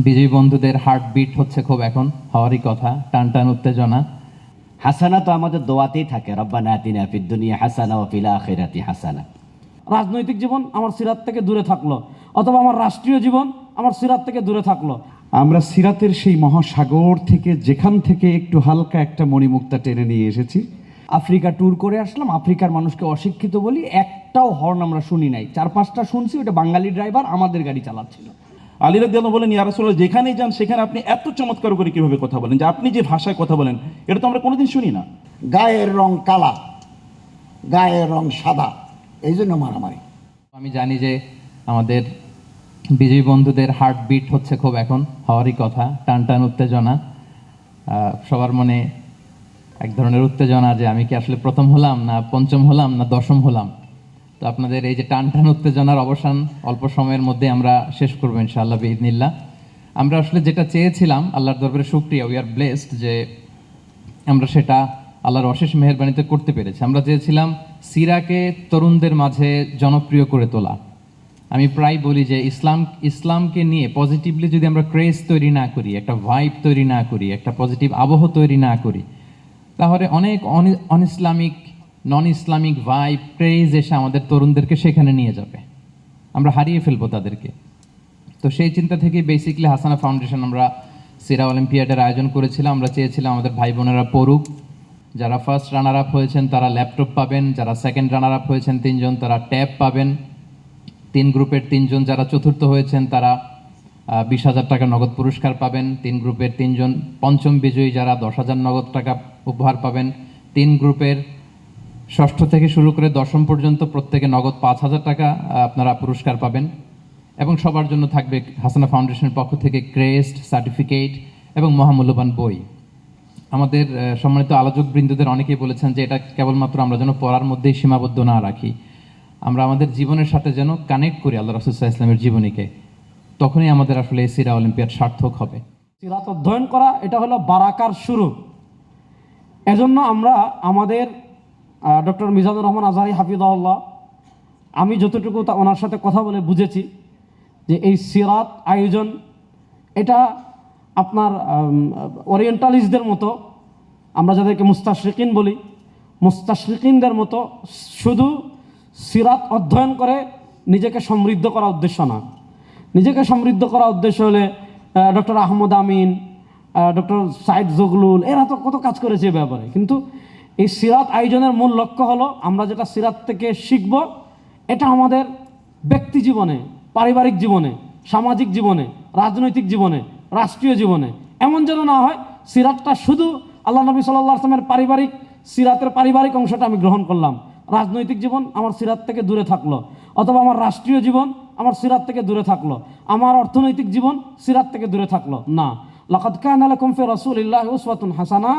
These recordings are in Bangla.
বিজয়ী বন্ধুদের হার্টবিট হচ্ছে খুব এখন হওয়ারই কথা, টান টান উত্তেজনা। হাসানা তো আমাদের দোয়াতেই থাকে, রব্বানা আতিনা ফিদ দুনিয়া হাসানা ওয়া ফিল আখিরাতি হাসানা। রাজনৈতিক জীবন আমার সিরাত থেকে দূরে থাকলো, অথবা আমার রাষ্ট্রীয় জীবন আমার সিরাত থেকে দূরে থাকলো। আমরা সিরাতের সেই মহাসাগর থেকে যেখান থেকে একটু হালকা একটা মণিমুক্তা টেনে নিয়ে এসেছি। আফ্রিকা ট্যুর করে আসলাম, আফ্রিকার মানুষকে অশিক্ষিত বলি, একটাও হর্ন আমরা শুনি নাই, 4-5টা শুনছি, ওটা বাঙালি ড্রাইভার আমাদের গাড়ি চালাচ্ছিল। আলী রাদিয়াল্লাহু বলেন, ইয়া রাসূলুল্লাহ, যেখানেই যান সেখানে আপনি এত চমৎকার করে কিভাবে কথা বলেন, যে আপনি যে ভাষায় কথা বলেন এটা তো আমরা কোনোদিন শুনি না। গায়ের রং কালা, গায়ের রং সাদা, এই জন্য মারামারি। আমি জানি যে আমাদের বিজয়ী বন্ধুদের হার্টবিট হচ্ছে খুব এখন হওয়ারই কথা, টান টান উত্তেজনা। সবার মনে এক ধরনের উত্তেজনা যে আমি কি আসলে প্রথম হলাম না পঞ্চম হলাম না দশম হলাম। তো আপনাদের এই যে টান টান উত্তেজনার অবসান অল্প সময়ের মধ্যে আমরা শেষ করবো ইনশাআল্লাহ বিইذনিল্লাহ। আমরা আসলে যেটা চেয়েছিলাম, আল্লাহর দরবারে শুকরিয়া, উই আর ব্লেসড যে আমরা সেটা আল্লাহর অশেষ মেহেরবানিতে করতে পেরেছি। আমরা চেয়েছিলাম সিরাকে তরুণদের মাঝে জনপ্রিয় করে তোলা। আমি প্রায় বলি যে ইসলামকে নিয়ে পজিটিভলি যদি আমরা ক্রেজ তৈরি না করি, একটা ভাইব তৈরি না করি, একটা পজিটিভ আবহ তৈরি না করি, তাহলে অনেক নন ইসলামিক ভাইব ক্রেজ এসে আমাদের তরুণদেরকে সেখানে নিয়ে যাবে, আমরা হারিয়ে ফেলবো তাদেরকে। তো সেই চিন্তা থেকেই বেসিকলি হাসানা ফাউন্ডেশন আমরা সিরা অলিম্পিয়াডের আয়োজন করেছিলাম। আমরা চেয়েছিলাম আমাদের ভাই বোনেরা পড়ুক, যারা ফার্স্ট রানার আপ হয়েছেন তারা ল্যাপটপ পাবেন, যারা সেকেন্ড রানার আপ হয়েছেন 3 জন তারা ট্যাব পাবেন, 3 গ্রুপের 3 জন যারা চতুর্থ হয়েছেন তারা 20,000 টাকা নগদ পুরস্কার পাবেন, 3 গ্রুপের 3 জন পঞ্চম বিজয়ী যারা 10,000 নগদ টাকা উপহার পাবেন, 3 গ্রুপের ষষ্ঠ থেকে শুরু করে দশম পর্যন্ত প্রত্যেকে নগদ 5,000 টাকা আপনারা পুরস্কার পাবেন। এবং সবার জন্য থাকবে হাসানা ফাউন্ডেশনের পক্ষ থেকে ক্রেস্ট, সার্টিফিকেট এবং মহামূল্যবান বই। আমাদের সম্মানিত আলোচক বৃন্দদের অনেকেই বলেছেন যে এটা কেবলমাত্র আমরা যেন পড়ার মধ্যেই সীমাবদ্ধ না রাখি, আমরা আমাদের জীবনের সাথে যেন কানেক্ট করি আল্লাহ রাসূল সাল্লাল্লাহু আলাইহি ওয়াসাল্লামের জীবনীকে, তখনই আমাদের আসলে এই সিরা অলিম্পিয়াড সার্থক হবে। সিরাত অধ্যয়ন করা এটা হলো বারাকার শুরু। এজন্য আমরা আমাদের ডক্টর মিজানুর রহমান আজহারি হাফিজাহুল্লাহ, আমি যতটুকু ওনার সাথে কথা বলে বুঝেছি যে এই সিরাত আয়োজন এটা আপনার ওরিয়েন্টালিস্টদের মতো, আমরা যাদেরকে মুস্তাশরিকিন বলি, মুস্তাশরিকিনদের মতো শুধু সিরাত অধ্যয়ন করে নিজেকে সমৃদ্ধ করা উদ্দেশ্য না। নিজেকে সমৃদ্ধ করা উদ্দেশ্য হলে ডক্টর আহমদ আমিন, ডক্টর সাইদ জগলুল এরা তো কত কাজ করেছে এ ব্যাপারে, কিন্তু এই সিরাত আয়োজনের মূল লক্ষ্য হলো আমরা যেটা সিরাত থেকে শিখব এটা আমাদের ব্যক্তি জীবনে, পারিবারিক জীবনে, সামাজিক জীবনে, রাজনৈতিক জীবনে, রাষ্ট্রীয় জীবনে এমন যেন না হয় সিরাতটা শুধু আল্লাহ নবী সাল্লাল্লাহু আলাইহি ওয়াসাল্লামের পারিবারিক সিরাতের পারিবারিক অংশটা আমি গ্রহণ করলাম, রাজনৈতিক জীবন আমার সিরাত থেকে দূরে থাকলো, অথবা আমার রাষ্ট্রীয় জীবন আমার সিরাত থেকে দূরে থাকলো, আমার অর্থনৈতিক জীবন সিরাত থেকে দূরে থাকলো না। লাকাদ কানা লাকুম ফি রাসূলিল্লাহি উসওয়াতুন হাসানা,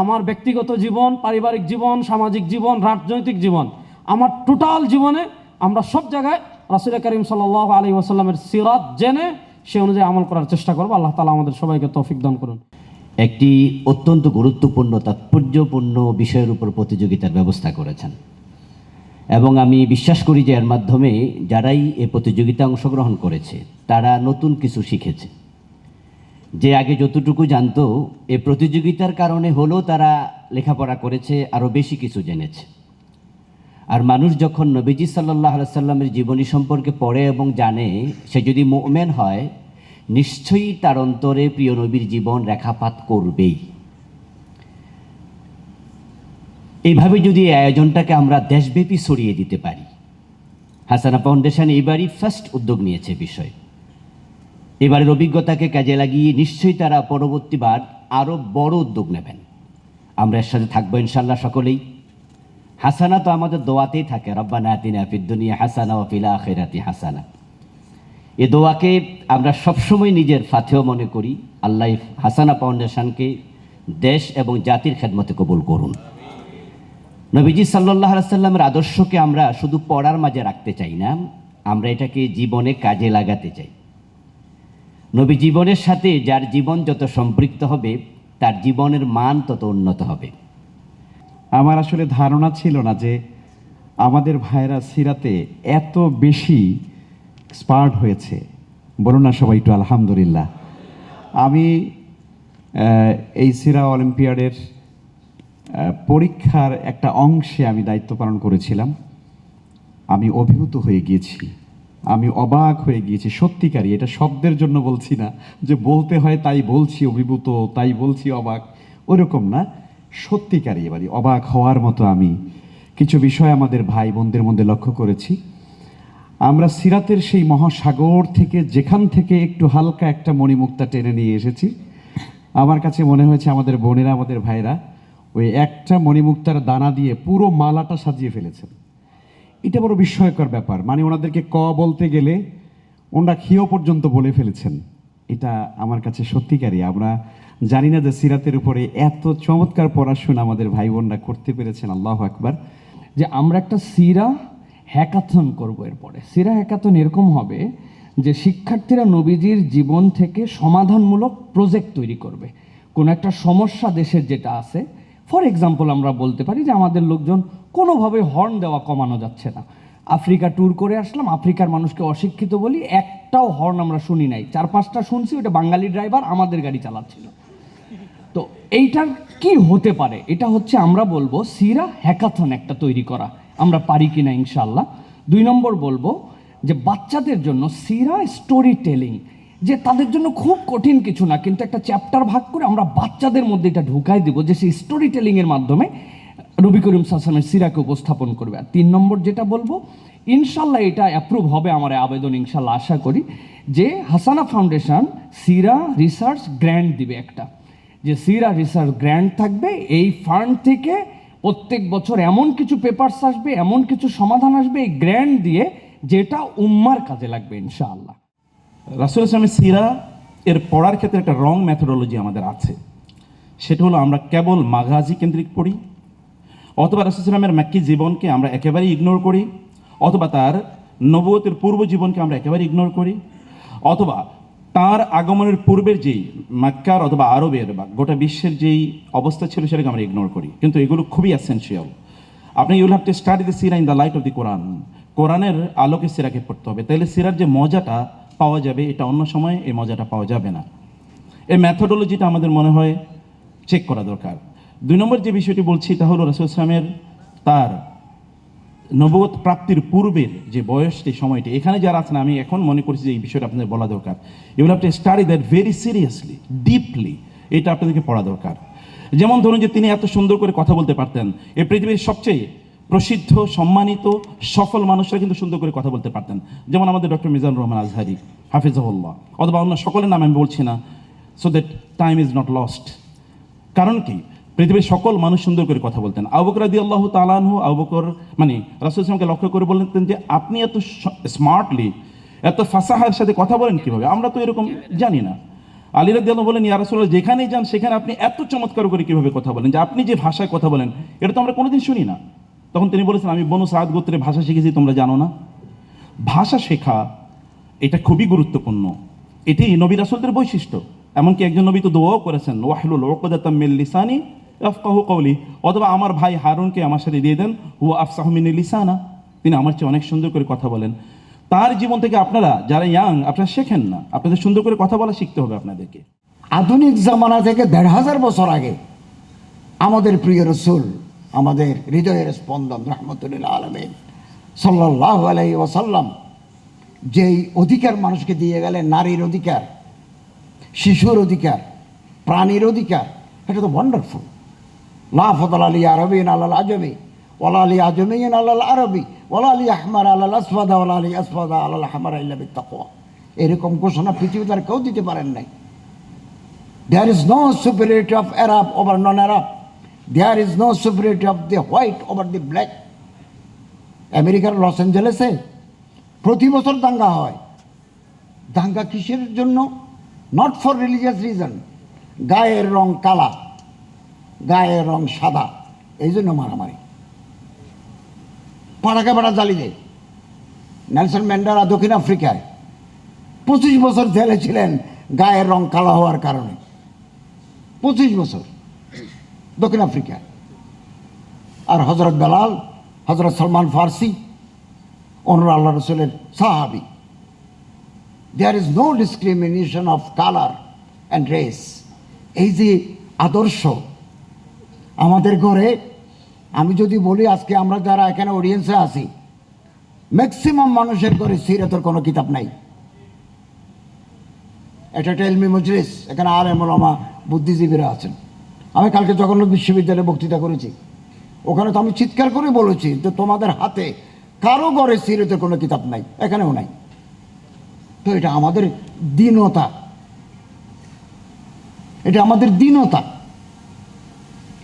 আমার ব্যক্তিগত জীবন, পারিবারিক জীবন, সামাজিক জীবন, রাজনৈতিক জীবন, আমার টোটাল জীবনে আমরা সব জায়গায় রাসূল করিম সাল্লাল্লাহু আলাইহি ওয়াসাল্লামের সিরাত জেনে সে অনুযায়ী আমল করার চেষ্টা করব। আল্লাহ তাআলা আমাদের সবাইকে তৌফিক দান করুন। একটি অত্যন্ত গুরুত্বপূর্ণ তাৎপর্যপূর্ণ বিষয়ের উপর প্রতিযোগিতার ব্যবস্থা করেছেন, এবং আমি বিশ্বাস করি যে এর মাধ্যমে যারাই এই প্রতিযোগিতায় অংশগ্রহণ করেছে তারা নতুন কিছু শিখেছে। যে আগে যতটুকু জানতো, এই প্রতিযোগিতার কারণে হলেও তারা লেখাপড়া করেছে, আরও বেশি কিছু জেনেছে। আর মানুষ যখন নবীজি সাল্লাল্লাহু আলাইহি ওয়াসাল্লামের জীবনী সম্পর্কে পড়ে এবং জানে, সে যদি মুমিন হয় নিশ্চয়ই তার অন্তরে প্রিয় নবীর জীবন রেখাপাত করবেই। এইভাবে যদি এই আয়োজনটাকে আমরা দেশব্যাপী ছড়িয়ে দিতে পারি, হাসানা ফাউন্ডেশন এবারই ফার্স্ট উদ্যোগ নিয়েছে বিষয়। এবারের অভিজ্ঞতাকে কাজে লাগিয়ে নিশ্চয়ই তারা পরবর্তীবার আরও বড় উদ্যোগ নেবেন। আমরা এর সাথে থাকবো ইনশাআল্লাহ সকলেই। হাসানা তো আমাদের দোয়াতেই থাকে, রব্বানা আতিনা ফিদ দুনিয়া হাসানা ওয়া ফিল আখিরাতি হাসানা। এই দোয়াকে আমরা সবসময় নিজের ফাতেহ মনে করি। আল্লাহ হাসানা ফাউন্ডেশনকে দেশ এবং জাতির খেদমতে কবুল করুন। নবীজি সাল্লাল্লাহু আলাইহি ওয়াসাল্লামের আদর্শকে আমরা শুধু পড়ার মাঝে রাখতে চাই না, আমরা এটাকে জীবনে কাজে লাগাতে চাই। নবী জীবনের সাথে যার জীবন যত সম্পৃক্ত হবে তার জীবনের মান তত উন্নত হবে। আমার আসলে ধারণা ছিল না যে আমাদের ভাইরা সিরাতে এত বেশি এক্সপার্ট হয়েছে। বলুন না সবাই একটু আলহামদুলিল্লাহ। আমি এই সিরা অলিম্পিয়াডের পরীক্ষার একটা অংশে আমি দায়িত্ব পালন করেছিলাম। আমি অভিভূত হয়ে গিয়েছি, আমি অবাক হয়ে গিয়েছি সত্যিকারই। এটা শব্দের জন্য বলছি না যে বলতে হয় তাই বলছি অভিভূত, তাই বলছি অবাক, ওরকম না। সত্যিকারই এবারে অবাক হওয়ার মতো আমি কিছু বিষয় আমাদের ভাই বোনদের মধ্যে লক্ষ্য করেছি। আমরা সিরাতের সেই মহাসাগর থেকে যেখান থেকে একটু হালকা একটা মণিমুক্তা টেনে নিয়ে এসেছি, আমার কাছে মনে হয়েছে আমাদের বোনেরা, আমাদের ভাইরা ওই একটা মণিমুক্তার দানা দিয়ে পুরো মালাটা সাজিয়ে ফেলেছেন। এটা বড় বিস্ময়কর ব্যাপার। মানে ওনাদেরকে ক বলতে গেলে ওনারা খিও পর্যন্ত বলে ফেলেছেন। এটা আমার কাছে সত্যিকারই, আমরা জানি না যে সিরাতের উপরে এত চমৎকার পড়াশোনা আমাদের ভাই বোনরা করতে পেরেছেন। আল্লাহু আকবার। যে আমরা একটা সিরা হ্যাকাথন করব। এরপরে সিরা হ্যাকাথন এরকম হবে যে শিক্ষার্থীরা নবীজির জীবন থেকে সমাধানমূলক প্রজেক্ট তৈরি করবে। কোনো একটা সমস্যা দেশের যেটা আছে, ফর এক্সাম্পল আমরা বলতে পারি যে আমাদের লোকজন কোনোভাবে হর্ন দেওয়া কমানো যাচ্ছে না। আফ্রিকা ট্যুর করে আসলাম, আফ্রিকার মানুষকে অশিক্ষিত বলি, একটাও হর্ন আমরা শুনি নাই। 4-5টা শুনছি, ওটা বাঙালি ড্রাইভার আমাদের গাড়ি চালাচ্ছিল। তো এইটার কি হতে পারে? এটা হচ্ছে আমরা বলবো সিরা হ্যাকাথন একটা তৈরি করা, আমরা পারি কিনা ইনশাল্লাহ। 2 নম্বর বলবো যে বাচ্চাদের জন্য সিরা স্টোরি টেলিং, যে তাদের জন্য খুব কঠিন কিছু না, কিন্তু একটা চ্যাপ্টার ভাগ করে আমরা বাচ্চাদের মধ্যে এটা ঢুকাই দিব, যে সেই স্টোরি টেলিংয়ের মাধ্যমে নবী করিম সাল্লাল্লাহু আলাইহি ওয়াসাল্লামের সিরাকে উপস্থাপন করবে। আর 3 নম্বর যেটা বলবো, ইনশাল্লাহ এটা অ্যাপ্রুভ হবে, আমার আবেদন ইনশাল্লাহ আশা করি, যে হাসানা ফাউন্ডেশন সিরা রিসার্চ গ্র্যান্ট দিবে একটা, যে সিরা রিসার্চ গ্র্যান্ট থাকবে। এই ফান্ড থেকে প্রত্যেক বছর এমন কিছু পেপারস আসবে, এমন কিছু সমাধান আসবে এই গ্র্যান্ট দিয়ে, যেটা উম্মার কাজে লাগবে ইনশাআল্লাহ। রাসূল ইসলামের সিরা এর পড়ার ক্ষেত্রে একটা রং মেথোডোলজি আমাদের আছে। সেটা হলো আমরা কেবল মাগাজি কেন্দ্রিক পড়ি, অথবা রাসূল ইসলামের মাক্কি জীবনকে আমরা একেবারেই ইগনোর করি, অথবা তার নবুয়তের পূর্ব জীবনকে আমরা একেবারে ইগনোর করি, অথবা তার আগমনের পূর্বের যেই মক্কার অথবা আরবের বা গোটা বিশ্বের যেই অবস্থা ছিল সেটাকে আমরা ইগনোর করি। কিন্তু এগুলো খুবই এসেনশিয়াল। আপনি you'll have to study the সিরা in the light of the Quran. কোরআনের আলোকে সিরাকে পড়তে হবে, তাইলে সিরার যে মজাটা পাওয়া যাবে, এটা অন্য সময় এই মজাটা পাওয়া যাবে না। এই ম্যাথোডোলজিটা আমাদের মনে হয় চেক করা দরকার। 2 নম্বর যে বিষয়টি বলছি তা হলো রাসূল ইসলামের তার নবুয়ত প্রাপ্তির পূর্বের যে বয়সটি, সময়টি, এখানে যারা আছেন আমি এখন মনে করছি যে এই বিষয়টা আপনাদের বলা দরকার। You will have to study that very seriously, deeply. এটা আপনাদেরকে পড়া দরকার। যেমন ধরুন যে তিনি এত সুন্দর করে কথা বলতে পারতেন। এই পৃথিবীর সবচেয়ে প্রসিদ্ধ, সম্মানিত, সফল মানুষরা কিন্তু সুন্দর করে কথা বলতে পারতেন। যেমন আমাদের ডক্টর মিজানুর রহমান আজহারি হাফিজাহুল্লাহ, অথবা অন্য সকলের নাম আমি বলছি না, so that time is not lost. কারণ কি, পৃথিবীর সকল মানুষ সুন্দর করে কথা বলতেন। আবু বকর রাদিয়াল্লাহু তাআলা আনহু, আবু বকর মানে রাসূল সাল্লাল্লাহু লক্ষ্য করে বলতেন যে আপনি এত স্মার্টলি, এত ফাসাহার সাথে কথা বলেন কিভাবে, আমরা তো এরকম জানি না। আলী রাদিয়াল্লাহু বলেন, ইয়া রাসূলুল্লাহ, যেখানেই যান সেখানে আপনি এত চমৎকার করে কিভাবে কথা বলেন, যে আপনি যে ভাষায় কথা বলেন এটা তো আমরা কোনোদিন শুনি না। তখন তিনি বলেছেন, আমি বনু সাদ গোত্রের ভাষা শিখেছি, তোমরা জানো না? ভাষা শেখা এটা খুবই গুরুত্বপূর্ণ, এটি নবী রাসূলদের বৈশিষ্ট্য। এমনকি একজন নবী তো দোয়াও করেছেন, ওয়াহলুল উকদাতাম মিন লিসানি ইয়াফকাহু কওলি, অথবা আমার ভাই হারুনকে আমার সাথে দিয়ে দেন, হুয়া আফসাহু মিনি লিসানা, তিনি আমার চেয়ে অনেক সুন্দর করে কথা বলেন। তার জীবন থেকে আপনারা যারা ইয়াং, আপনারা শেখেন না, আপনাদের সুন্দর করে কথা বলা শিখতে হবে আপনাদেরকে। আধুনিক জামানা থেকে 1500 বছর আগে আমাদের প্রিয় রসুল, আমাদের হৃদয়ের স্পন্দন রহমতুল্লিল আলামিন সাল্লাল্লাহু আলাইহি ওয়াসাল্লাম যেই অধিকার মানুষকে দিয়ে গেলেন, নারীর অধিকার, শিশুর অধিকার, প্রাণীর অধিকার, এটা তো ওয়ান্ডারফুল। লা ফাদলা লি আরবিয়্যিন আলাল আজমি ওয়ালা লি আজমিয়্যিন আলাল আরবি ওয়ালা লি আহমার আলাল আসওয়াদা ওয়ালা লি আসওয়াদা আলাল আহমার ইল্লা বিত্তাকওয়া। এরকম ঘোষণা পৃথিবীতে আর কেউ দিতে পারেন নাই। There is no superiority of Arab over non-Arab. There is no superiority of the white over the black. আমেরিকার লস অ্যাঞ্জেলেসে প্রতি বছর দাঙ্গা হয়। দাঙ্গা কিসের জন্য? Not for religious reason. গায়ের রং কালা, গায়ের রং সাদা, এই জন্য মারামারি। পাড়াকে পাড়া জ্বালি দেয়। নেলসন ম্যান্ডেলা দক্ষিণ আফ্রিকায় 25 বছর জেলে ছিলেন গায়ের রং কালা হওয়ার কারণে। 25 বছর দক্ষিণ আফ্রিকায়। আর হজরত বেলাল, হজরত সলমান ফার্সি, ওনারা আল্লাহ রসুলের সাহাবি। There is no discrimination of colour and race, এই যে আদর্শ আমাদের ঘরে, আমি যদি বলি আজকে আমরা যারা এখানে অডিয়েন্সে আছি, ম্যাক্সিমাম মানুষের ঘরে সিরাতের কোনো কিতাব নাই। এটা একটা ইলমি মজলিস, এখানে আলেম ওলামা বুদ্ধিজীবীরা আছেন। আমি কালকে জগন্নাথ বিশ্ববিদ্যালয়ে বক্তৃতা করেছি, ওখানে তো আমি চিৎকার করে বলেছি যে তোমাদের হাতে কারো ঘরে সিরাতের কোনো কিতাব নাই, এখানেও নাই। তো এটা আমাদের দীনতা, এটা আমাদের দীনতা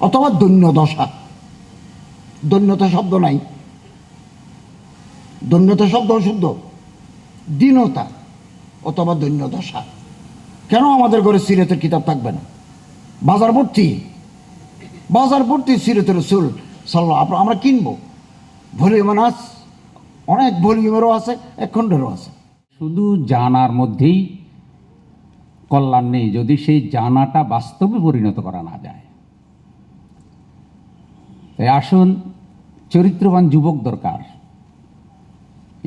অথবা দৈন্য দশা। দৈন্যতা শব্দ নাই, দৈন্যতা শব্দ অশুদ্ধ, দীনতা অথবা দৈন্য দশা। কেন আমাদের ঘরে সিরাতের কিতাব থাকবে না? বাজার ভর্তি সিরাতের রাসূল সাল্লাল্লাহু, আমরা কিনবো, ভলিউম আছে, অনেক ভলিউমেরও আছে, এক খণ্ডেরও আছে। শুধু জানার মধ্যেই কল্যাণ নেই যদি সেই জানাটা বাস্তবে পরিণত করা না যায়। তাই আসুন, চরিত্রবান যুবক দরকার।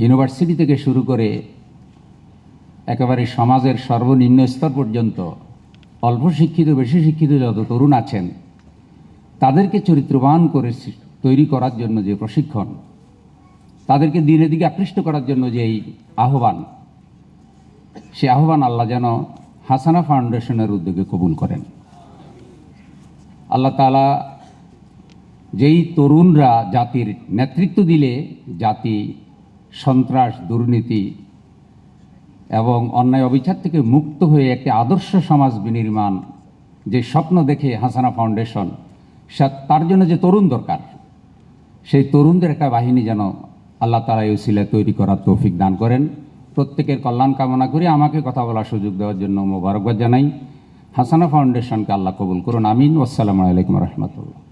ইউনিভার্সিটি থেকে শুরু করে একেবারে সমাজের সর্বনিম্ন স্তর পর্যন্ত অল্প শিক্ষিত বেশি শিক্ষিত যত তরুণ আছেন তাদেরকে চরিত্রবান করে তৈরি করার জন্য যে প্রশিক্ষণ, তাদেরকে দিনের দিকে আকৃষ্ট করার জন্য যে এই আহ্বান, সে আহ্বান আল্লাহ যেন হাসানা ফাউন্ডেশনের উদ্যোগে কবুল করেন। আল্লাহ তাআলা যেই তরুণরা জাতির নেতৃত্ব দিলে জাতি সন্ত্রাস, দুর্নীতি এবং অন্যায় অবিচার থেকে মুক্ত হয়ে একটি আদর্শ সমাজ বিনির্মাণ যে স্বপ্ন দেখে হাসানা ফাউন্ডেশন, তার জন্য যে তরুণ দরকার, সেই তরুণদের একটা বাহিনী যেন আল্লাহ তাআলা এই উসিলায় তৈরি করার তৌফিক দান করেন। প্রত্যেকের কল্যাণ কামনা করে আমাকে কথা বলার সুযোগ দেওয়ার জন্য মোবারকবাদ জানাই। হাসানা ফাউন্ডেশনকে আল্লাহ কবুল করুন, আমিন। আসসালামু আলাইকুম রহমতুল্লাহ।